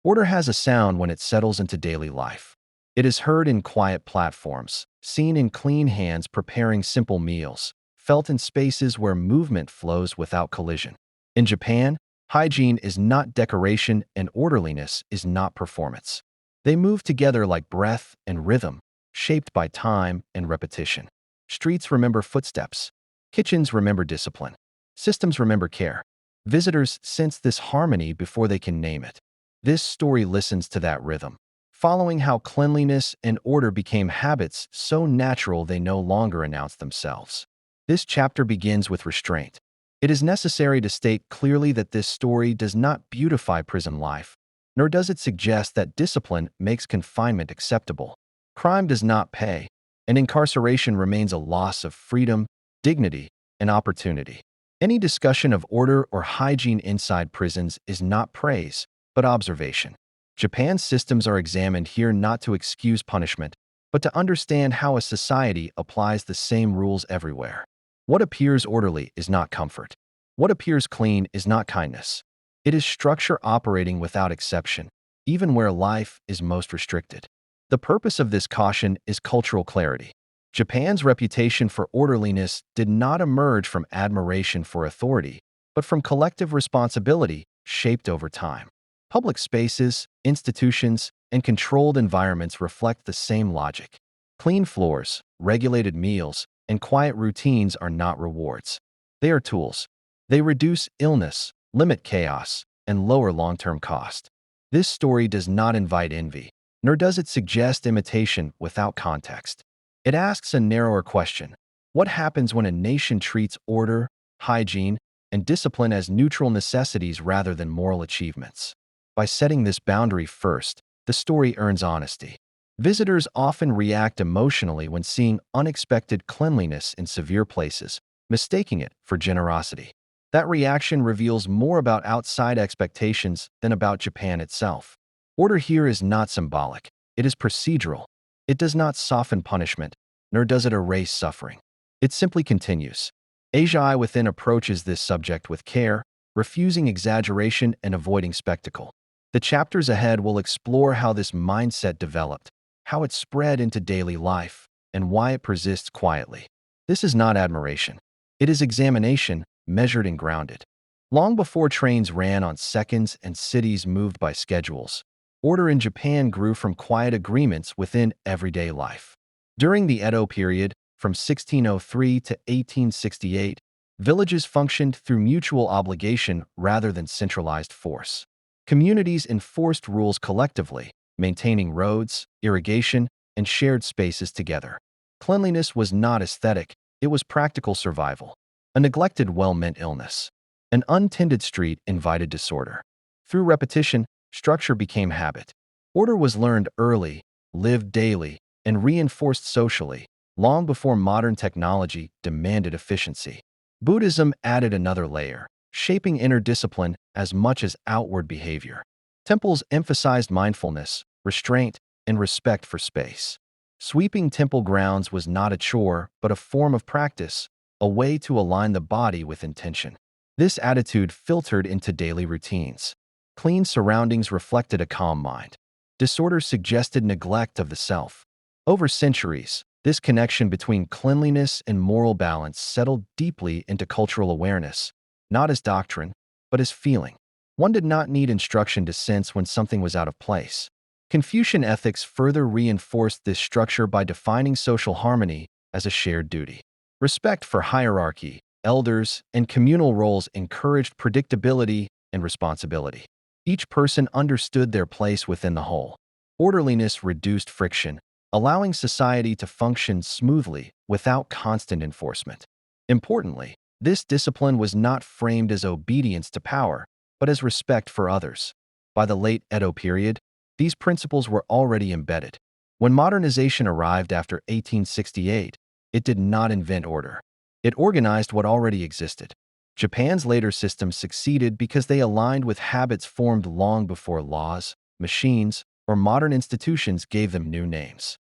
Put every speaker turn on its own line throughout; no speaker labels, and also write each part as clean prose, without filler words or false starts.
Order has a sound when it settles into daily life. It is heard in quiet platforms, seen in clean hands preparing simple meals, felt in spaces where movement flows without collision. In Japan, hygiene is not decoration and orderliness is not performance. They move together like breath and rhythm, shaped by time and repetition. Streets remember footsteps. Kitchens remember discipline. Systems remember care. Visitors sense this harmony before they can name it. This story listens to that rhythm, following how cleanliness and order became habits so natural they no longer announce themselves. This chapter begins with restraint. It is necessary to state clearly that this story does not beautify prison life, nor does it suggest that discipline makes confinement acceptable. Crime does not pay, and incarceration remains a loss of freedom, dignity, and opportunity. Any discussion of order or hygiene inside prisons is not praise, but observation. Japan's systems are examined here not to excuse punishment, but to understand how a society applies the same rules everywhere. What appears orderly is not comfort. What appears clean is not kindness. It is structure operating without exception, even where life is most restricted. The purpose of this caution is cultural clarity. Japan's reputation for orderliness did not emerge from admiration for authority, but from collective responsibility shaped over time. Public spaces, institutions, and controlled environments reflect the same logic. Clean floors, regulated meals, and quiet routines are not rewards. They are tools. They reduce illness, limit chaos, and lower long-term cost. This story does not invite envy, nor does it suggest imitation without context. It asks a narrower question. What happens when a nation treats order, hygiene, and discipline as neutral necessities rather than moral achievements? By setting this boundary first, the story earns honesty. Visitors often react emotionally when seeing unexpected cleanliness in severe places, mistaking it for generosity. That reaction reveals more about outside expectations than about Japan itself. Order here is not symbolic. It is procedural. It does not soften punishment, nor does it erase suffering. It simply continues. AsiaEyeWithin approaches this subject with care, refusing exaggeration and avoiding spectacle. The chapters ahead will explore how this mindset developed, how it spread into daily life, and why it persists quietly. This is not admiration. It is examination, measured and grounded. Long before trains ran on seconds and cities moved by schedules, order in Japan grew from quiet agreements within everyday life. During the Edo period, from 1603 to 1868, villages functioned through mutual obligation rather than centralized force. Communities enforced rules collectively, maintaining roads, irrigation, and shared spaces together. Cleanliness was not aesthetic, it was practical survival. A neglected well meant illness. An untended street invited disorder. Through repetition, structure became habit. Order was learned early, lived daily, and reinforced socially, long before modern technology demanded efficiency. Buddhism added another layer, shaping inner discipline as much as outward behavior. Temples emphasized mindfulness, restraint, and respect for space. Sweeping temple grounds was not a chore, but a form of practice, a way to align the body with intention. This attitude filtered into daily routines. Clean surroundings reflected a calm mind. Disorder suggested neglect of the self. Over centuries, this connection between cleanliness and moral balance settled deeply into cultural awareness, not as doctrine, but as feeling. One did not need instruction to sense when something was out of place. Confucian ethics further reinforced this structure by defining social harmony as a shared duty. Respect for hierarchy, elders, and communal roles encouraged predictability and responsibility. Each person understood their place within the whole. Orderliness reduced friction, allowing society to function smoothly without constant enforcement. Importantly, this discipline was not framed as obedience to power, but as respect for others. By the late Edo period, these principles were already embedded. When modernization arrived after 1868, it did not invent order. It organized what already existed. Japan's later systems succeeded because they aligned with habits formed long before laws, machines, or modern institutions gave them new names.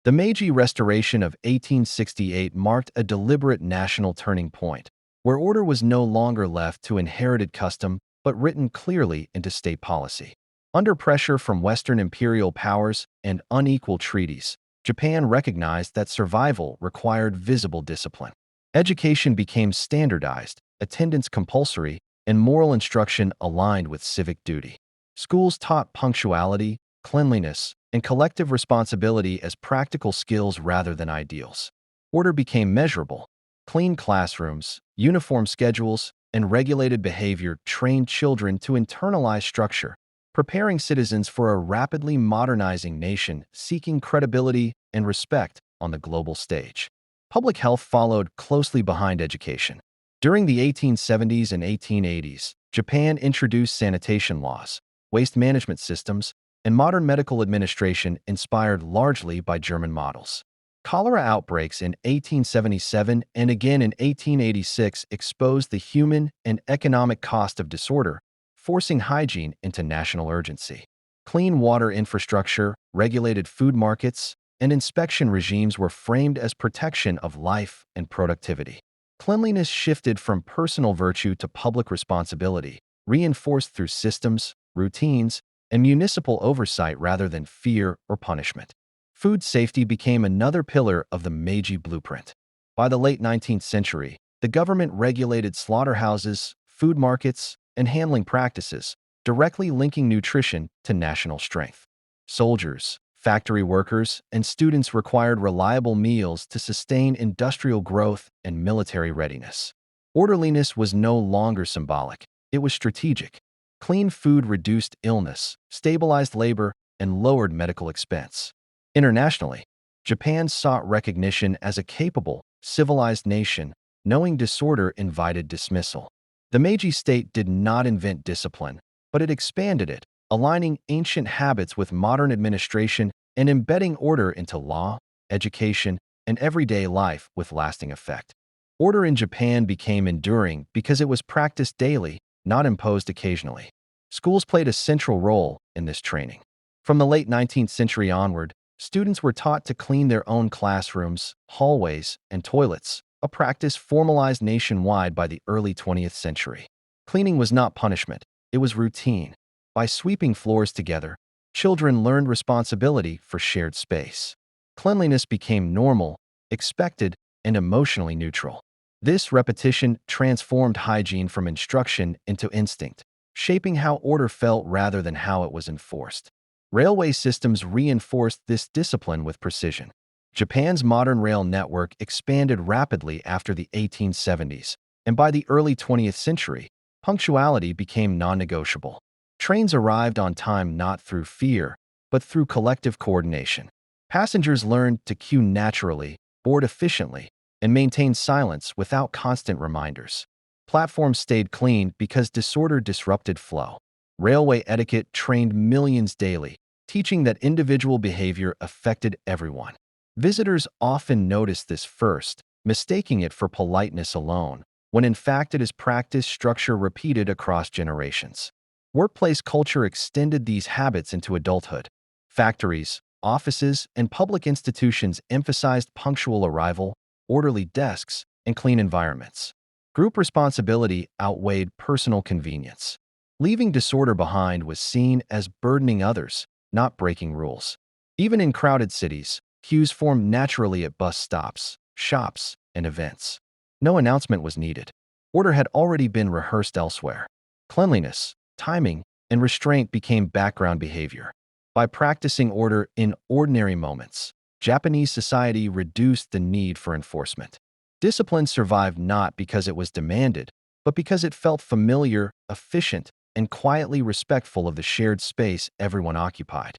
The Meiji Restoration of 1868 marked a deliberate national turning point, where order was no longer left to inherited custom but written clearly into state policy. Under pressure from Western imperial powers and unequal treaties, Japan recognized that survival required visible discipline. Education became standardized, attendance compulsory, and moral instruction aligned with civic duty. Schools taught punctuality, cleanliness, and collective responsibility as practical skills rather than ideals. Order became measurable. Clean classrooms, uniform schedules, and regulated behavior trained children to internalize structure, preparing citizens for a rapidly modernizing nation seeking credibility and respect on the global stage. Public health followed closely behind education. During the 1870s and 1880s, Japan introduced sanitation laws, waste management systems, and modern medical administration inspired largely by German models. Cholera outbreaks in 1877 and again in 1886 exposed the human and economic cost of disorder, forcing hygiene into national urgency. Clean water infrastructure, regulated food markets, and inspection regimes were framed as protection of life and productivity. Cleanliness shifted from personal virtue to public responsibility, reinforced through systems, routines, and municipal oversight rather than fear or punishment. Food safety became another pillar of the Meiji Blueprint. By the late 19th century, the government regulated slaughterhouses, food markets, and handling practices, directly linking nutrition to national strength. Soldiers, factory workers, and students required reliable meals to sustain industrial growth and military readiness. Orderliness was no longer symbolic, it was strategic. Clean food reduced illness, stabilized labor, and lowered medical expense. Internationally, Japan sought recognition as a capable, civilized nation, knowing disorder invited dismissal. The Meiji state did not invent discipline, but it expanded it, aligning ancient habits with modern administration and embedding order into law, education, and everyday life with lasting effect. Order in Japan became enduring because it was practiced daily, not imposed occasionally. Schools played a central role in this training. From the late 19th century onward, students were taught to clean their own classrooms, hallways, and toilets, a practice formalized nationwide by the early 20th century. Cleaning was not punishment, it was routine. By sweeping floors together, children learned responsibility for shared space. Cleanliness became normal, expected, and emotionally neutral. This repetition transformed hygiene from instruction into instinct, shaping how order felt rather than how it was enforced. Railway systems reinforced this discipline with precision. Japan's modern rail network expanded rapidly after the 1870s, and by the early 20th century, punctuality became non-negotiable. Trains arrived on time not through fear, but through collective coordination. Passengers learned to queue naturally, board efficiently, and maintain silence without constant reminders. Platforms stayed clean because disorder disrupted flow. Railway etiquette trained millions daily, teaching that individual behavior affected everyone. Visitors often notice this first, mistaking it for politeness alone, when in fact it is practice structure repeated across generations. Workplace culture extended these habits into adulthood. Factories, offices, and public institutions emphasized punctual arrival, orderly desks, and clean environments. Group responsibility outweighed personal convenience. Leaving disorder behind was seen as burdening others, not breaking rules. Even in crowded cities, queues formed naturally at bus stops, shops, and events. No announcement was needed. Order had already been rehearsed elsewhere. Cleanliness, timing, and restraint became background behavior. By practicing order in ordinary moments, Japanese society reduced the need for enforcement. Discipline survived not because it was demanded, but because it felt familiar, efficient, and quietly respectful of the shared space everyone occupied.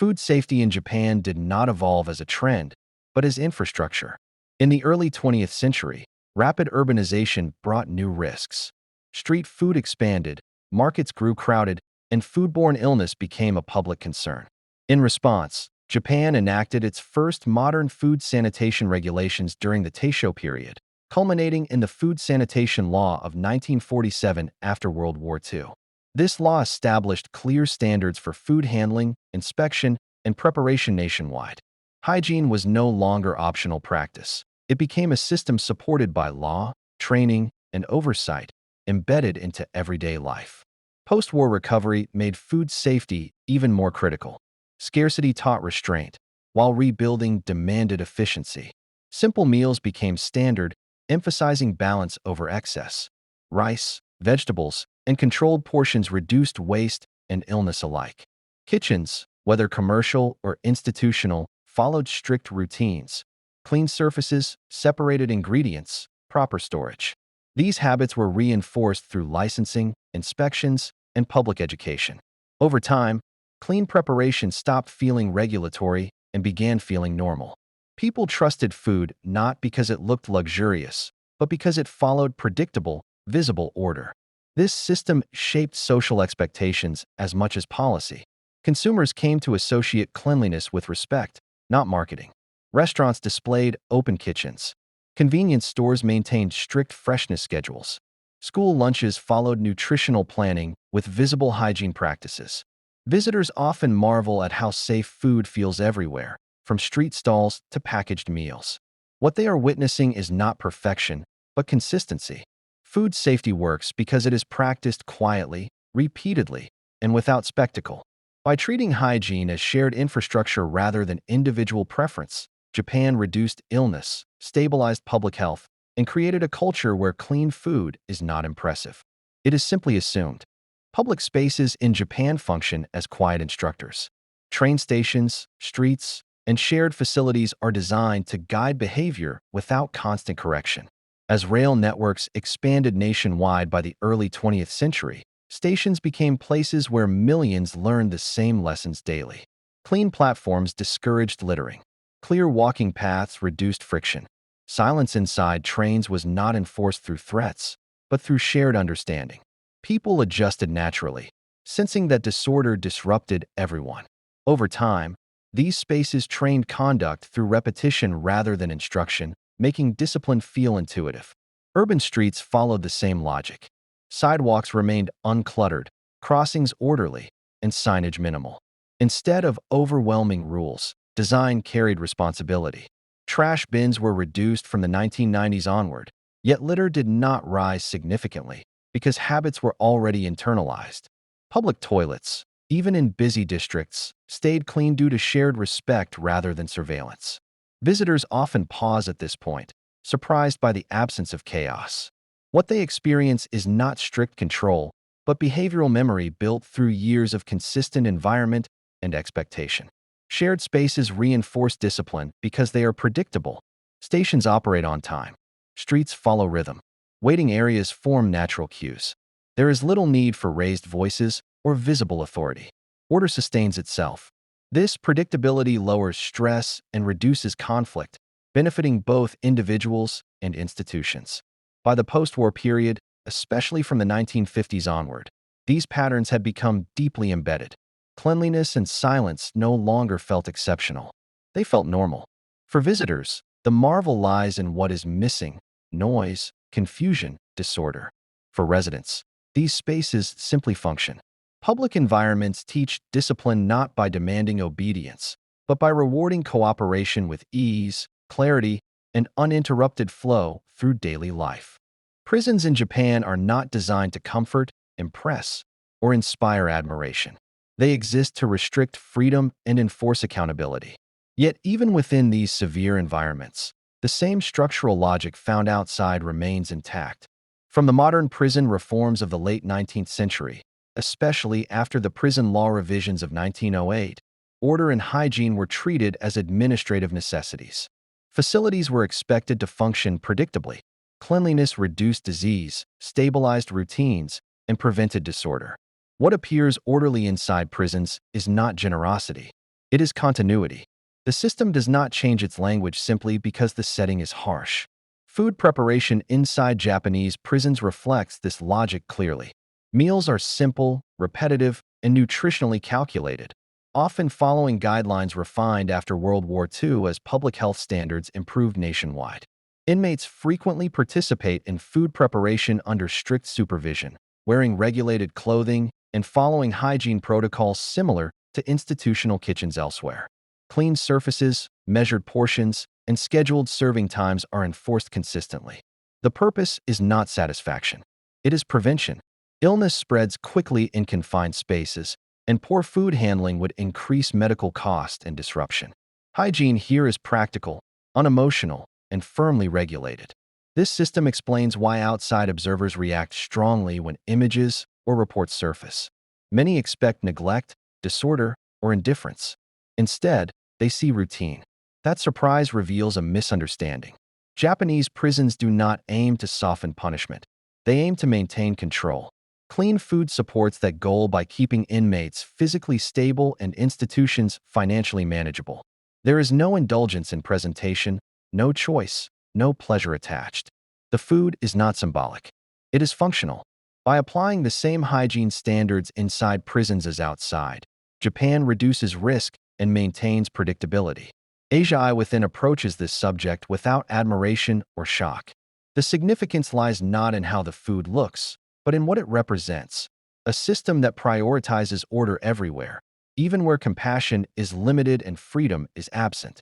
Food safety in Japan did not evolve as a trend, but as infrastructure. In the early 20th century, rapid urbanization brought new risks. Street food expanded, markets grew crowded, and foodborne illness became a public concern. In response, Japan enacted its first modern food sanitation regulations during the Taisho period, culminating in the Food Sanitation Law of 1947 after World War II. This law established clear standards for food handling, inspection, and preparation nationwide. Hygiene was no longer optional practice. It became a system supported by law, training, and oversight, embedded into everyday life. Post-war recovery made food safety even more critical. Scarcity taught restraint, while rebuilding demanded efficiency. Simple meals became standard, emphasizing balance over excess. Rice, vegetables, and controlled portions reduced waste and illness alike. Kitchens, whether commercial or institutional, followed strict routines. Clean surfaces, separated ingredients, proper storage. These habits were reinforced through licensing, inspections, and public education. Over time, clean preparation stopped feeling regulatory and began feeling normal. People trusted food not because it looked luxurious, but because it followed predictable, visible order. This system shaped social expectations as much as policy. Consumers came to associate cleanliness with respect, not marketing. Restaurants displayed open kitchens. Convenience stores maintained strict freshness schedules. School lunches followed nutritional planning with visible hygiene practices. Visitors often marvel at how safe food feels everywhere, from street stalls to packaged meals. What they are witnessing is not perfection, but consistency. Food safety works because it is practiced quietly, repeatedly, and without spectacle. By treating hygiene as shared infrastructure rather than individual preference, Japan reduced illness, stabilized public health, and created a culture where clean food is not impressive. It is simply assumed. Public spaces in Japan function as quiet instructors. Train stations, streets, and shared facilities are designed to guide behavior without constant correction. As rail networks expanded nationwide by the early 20th century, stations became places where millions learned the same lessons daily. Clean platforms discouraged littering. Clear walking paths reduced friction. Silence inside trains was not enforced through threats, but through shared understanding. People adjusted naturally, sensing that disorder disrupted everyone. Over time, these spaces trained conduct through repetition rather than instruction, making discipline feel intuitive. Urban streets followed the same logic. Sidewalks remained uncluttered, crossings orderly, and signage minimal. Instead of overwhelming rules, design carried responsibility. Trash bins were reduced from the 1990s onward, yet litter did not rise significantly because habits were already internalized. Public toilets, even in busy districts, stayed clean due to shared respect rather than surveillance. Visitors often pause at this point, surprised by the absence of chaos. What they experience is not strict control, but behavioral memory built through years of consistent environment and expectation. Shared spaces reinforce discipline because they are predictable. Stations operate on time. Streets follow rhythm. Waiting areas form natural cues. There is little need for raised voices or visible authority. Order sustains itself. This predictability lowers stress and reduces conflict, benefiting both individuals and institutions. By the post-war period, especially from the 1950s onward, these patterns had become deeply embedded. Cleanliness and silence no longer felt exceptional. They felt normal. For visitors, the marvel lies in what is missing: noise, confusion, disorder. For residents, these spaces simply function. Public environments teach discipline not by demanding obedience, but by rewarding cooperation with ease, clarity, and uninterrupted flow through daily life. Prisons in Japan are not designed to comfort, impress, or inspire admiration. They exist to restrict freedom and enforce accountability. Yet even within these severe environments, the same structural logic found outside remains intact. From the modern prison reforms of the late 19th century, especially after the prison law revisions of 1908, order and hygiene were treated as administrative necessities. Facilities were expected to function predictably. Cleanliness reduced disease, stabilized routines, and prevented disorder. What appears orderly inside prisons is not generosity. It is continuity. The system does not change its language simply because the setting is harsh. Food preparation inside Japanese prisons reflects this logic clearly. Meals are simple, repetitive, and nutritionally calculated, often following guidelines refined after World War II as public health standards improved nationwide. Inmates frequently participate in food preparation under strict supervision, wearing regulated clothing and following hygiene protocols similar to institutional kitchens elsewhere. Clean surfaces, measured portions, and scheduled serving times are enforced consistently. The purpose is not satisfaction. It is prevention. Illness spreads quickly in confined spaces, and poor food handling would increase medical cost and disruption. Hygiene here is practical, unemotional, and firmly regulated. This system explains why outside observers react strongly when images or reports surface. Many expect neglect, disorder, or indifference. Instead, they see routine. That surprise reveals a misunderstanding. Japanese prisons do not aim to soften punishment. They aim to maintain control. Clean food supports that goal by keeping inmates physically stable and institutions financially manageable. There is no indulgence in presentation, no choice, no pleasure attached. The food is not symbolic. It is functional. By applying the same hygiene standards inside prisons as outside, Japan reduces risk and maintains predictability. AsiaEyeWithin approaches this subject without admiration or shock. The significance lies not in how the food looks, but in what it represents. A system that prioritizes order everywhere, even where compassion is limited and freedom is absent.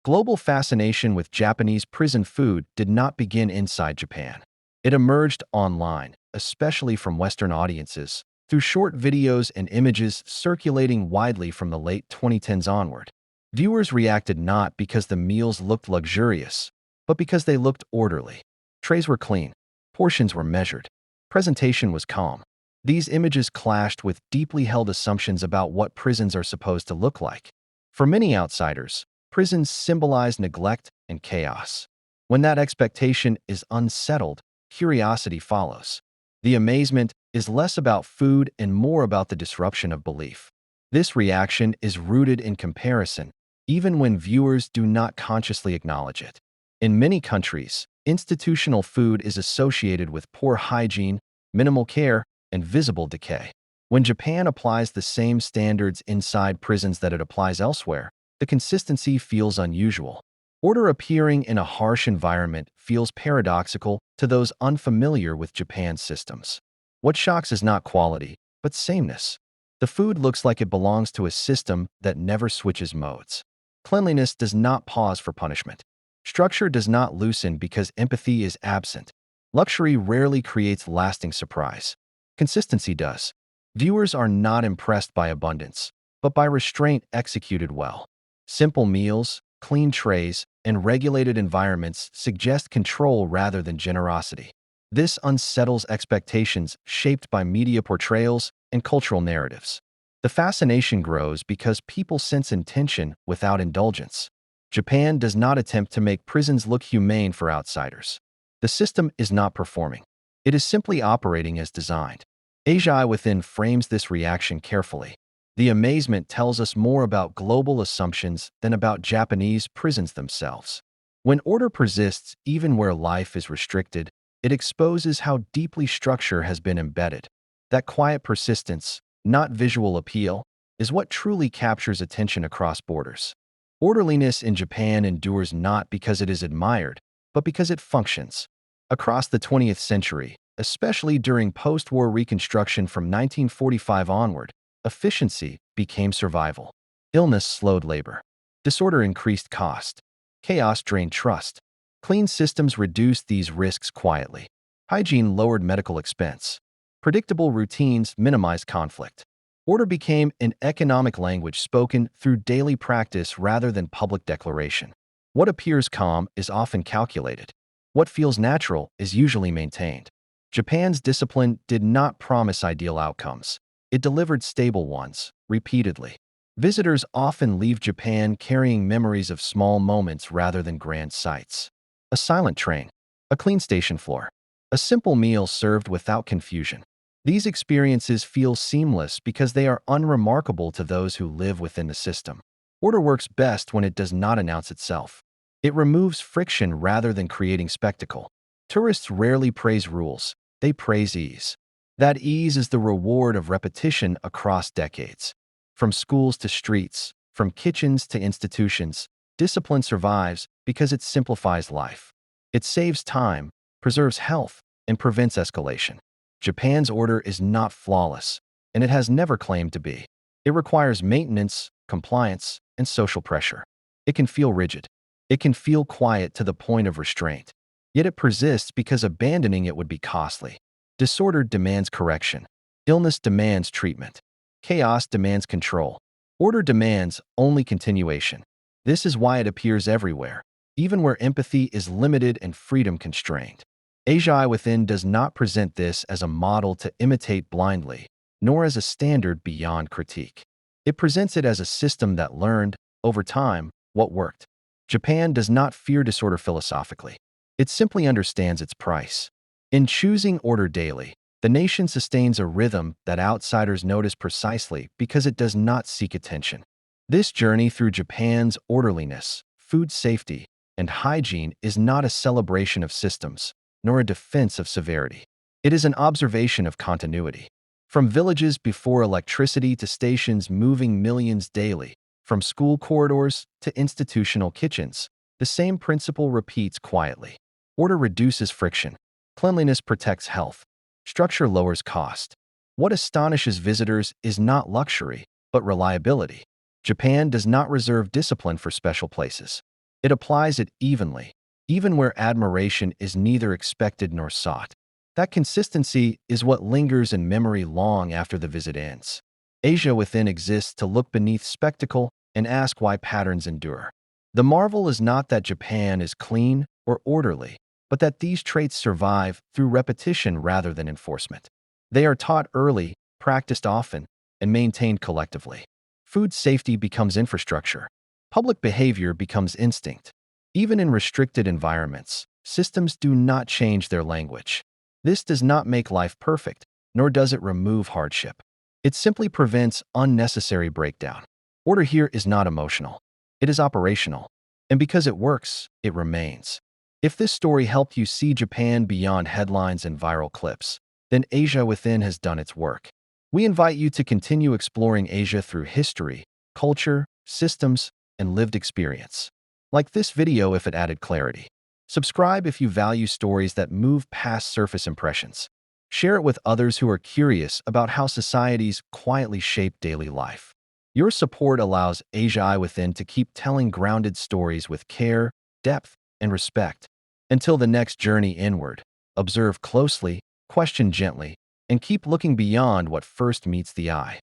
Global fascination with Japanese prison food did not begin inside Japan. It emerged online, especially from Western audiences, through short videos and images circulating widely from the late 2010s onward. Viewers reacted not because the meals looked luxurious, but because they looked orderly. Trays were clean, portions were measured, presentation was calm. These images clashed with deeply held assumptions about what prisons are supposed to look like. For many outsiders, prisons symbolize neglect and chaos. When that expectation is unsettled, curiosity follows. The amazement is less about food and more about the disruption of belief. This reaction is rooted in comparison, even when viewers do not consciously acknowledge it. In many countries, institutional food is associated with poor hygiene, minimal care, and visible decay. When Japan applies the same standards inside prisons that it applies elsewhere, the consistency feels unusual. Order appearing in a harsh environment feels paradoxical to those unfamiliar with Japan's systems. What shocks is not quality, but sameness. The food looks like it belongs to a system that never switches modes. Cleanliness does not pause for punishment. Structure does not loosen because empathy is absent. Luxury rarely creates lasting surprise. Consistency does. Viewers are not impressed by abundance, but by restraint executed well. Simple meals, clean trays, and regulated environments suggest control rather than generosity. This unsettles expectations shaped by media portrayals and cultural narratives. The fascination grows because people sense intention without indulgence. Japan does not attempt to make prisons look humane for outsiders. The system is not performing. It is simply operating as designed. AsiaEyeWithin frames this reaction carefully. The amazement tells us more about global assumptions than about Japanese prisons themselves. When order persists even where life is restricted, it exposes how deeply structure has been embedded. That quiet persistence, not visual appeal, is what truly captures attention across borders. Orderliness in Japan endures not because it is admired, but because it functions. Across the 20th century, especially during post-war reconstruction from 1945 onward, efficiency became survival. Illness slowed labor. Disorder increased cost. Chaos drained trust. Clean systems reduced these risks quietly. Hygiene lowered medical expense. Predictable routines minimized conflict. Order became an economic language spoken through daily practice rather than public declaration. What appears calm is often calculated. What feels natural is usually maintained. Japan's discipline did not promise ideal outcomes. It delivered stable ones, repeatedly. Visitors often leave Japan carrying memories of small moments rather than grand sights. A silent train, a clean station floor, a simple meal served without confusion. These experiences feel seamless because they are unremarkable to those who live within the system. Order works best when it does not announce itself. It removes friction rather than creating spectacle. Tourists rarely praise rules, they praise ease. That ease is the reward of repetition across decades. From schools to streets, from kitchens to institutions, discipline survives because it simplifies life. It saves time, preserves health, and prevents escalation. Japan's order is not flawless, and it has never claimed to be. It requires maintenance, compliance, and social pressure. It can feel rigid. It can feel quiet to the point of restraint. Yet it persists because abandoning it would be costly. Disorder demands correction. Illness demands treatment. Chaos demands control. Order demands only continuation. This is why it appears everywhere, even where empathy is limited and freedom constrained. AsiaEyeWithin does not present this as a model to imitate blindly, nor as a standard beyond critique. It presents it as a system that learned, over time, what worked. Japan does not fear disorder philosophically. It simply understands its price. In choosing order daily, the nation sustains a rhythm that outsiders notice precisely because it does not seek attention. This journey through Japan's orderliness, food safety, and hygiene is not a celebration of systems, nor a defense of severity. It is an observation of continuity. From villages before electricity to stations moving millions daily, from school corridors to institutional kitchens, the same principle repeats quietly. Order reduces friction. Cleanliness protects health. Structure lowers cost. What astonishes visitors is not luxury, but reliability. Japan does not reserve discipline for special places. It applies it evenly, even where admiration is neither expected nor sought. That consistency is what lingers in memory long after the visit ends. AsiaEyeWithin exists to look beneath spectacle and ask why patterns endure. The marvel is not that Japan is clean or orderly, but that these traits survive through repetition rather than enforcement. They are taught early, practiced often, and maintained collectively. Food safety becomes infrastructure. Public behavior becomes instinct. Even in restricted environments, systems do not change their language. This does not make life perfect, nor does it remove hardship. It simply prevents unnecessary breakdown. Order here is not emotional. It is operational. And because it works, it remains. If this story helped you see Japan beyond headlines and viral clips, then AsiaEyeWithin has done its work. We invite you to continue exploring Asia through history, culture, systems, and lived experience. Like this video if it added clarity. Subscribe if you value stories that move past surface impressions. Share it with others who are curious about how societies quietly shape daily life. Your support allows AsiaEyeWithin to keep telling grounded stories with care, depth, and respect. Until the next journey inward, observe closely, question gently, and keep looking beyond what first meets the eye.